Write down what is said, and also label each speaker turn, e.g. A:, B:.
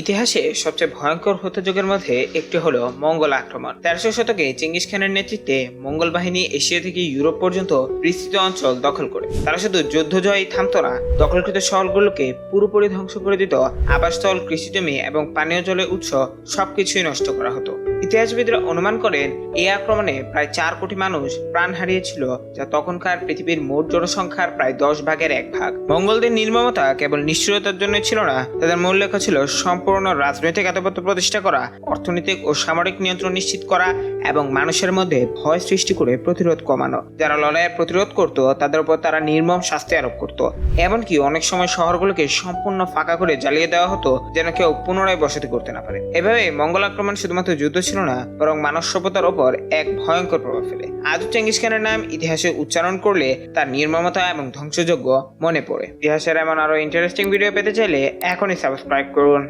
A: ইতিহাসে সবচেয়ে ভয়ঙ্কর হত্যাযজ্ঞের মধ্যে একটি হলো মঙ্গল আক্রমণ। 1300 শতকে চেঙ্গিস খানের নেতৃত্বে মঙ্গল বাহিনী এশিয়া থেকে ইউরোপ পর্যন্ত বিস্তৃত অঞ্চল দখল করে। তারা শুধু যুদ্ধ জয়ই থামতো না, দখলকৃত শহরগুলোকে পুরোপুরি ধ্বংস করে দিত। আবাসস্থল, কৃষিজমি এবং পানীয় জলের উৎস সবকিছুই নষ্ট করা হতো। ইতিহাসবিদরা অনুমান করেন এই আক্রমণে প্রায় 4 কোটি মানুষ প্রাণ হারিয়েছিল, যা তখনকার পৃথিবীর মোট জনসংখ্যার প্রায় 10 ভাগের 1 ভাগ। মঙ্গলদের নির্মমতা কেবল নিষ্ঠুরতার জন্য ছিল না, তাদের মূল লক্ষ্য ছিল সম্পূর্ণ রাজনৈতিক আধিপত্য প্রতিষ্ঠা করা, অর্থনৈতিক ও সামরিক নিয়ন্ত্রণ নিশ্চিত করা এবং মানুষের মধ্যে ভয় সৃষ্টি করে প্রতিরোধ কমানো। যারা লড়াইয়ের প্রতিরোধ করত তাদের উপর তারা নির্মম শাস্তি আরোপ করত। এমনকি অনেক সময় শহরগুলোকে সম্পূর্ণ ফাঁকা করে জ্বালিয়ে দেওয়া হতো, যেন কেউ পুনরায় বসতি করতে না পারে। এভাবে মঙ্গল আক্রমণ শুধুমাত্র যুদ্ধ ছিল না, বরং মানব সভ্যতার ওপর এক ভয়ঙ্কর প্রভাব ফেলে। আজও চেঙ্গিস খানের নাম ইতিহাসে উচ্চারণ করলে তার নির্মমতা এবং ধ্বংসযজ্ঞ মনে পড়ে। ইতিহাসের এমন আরো ইন্টারেস্টিং ভিডিও পেতে চাইলে এখনই সাবস্ক্রাইব করুন।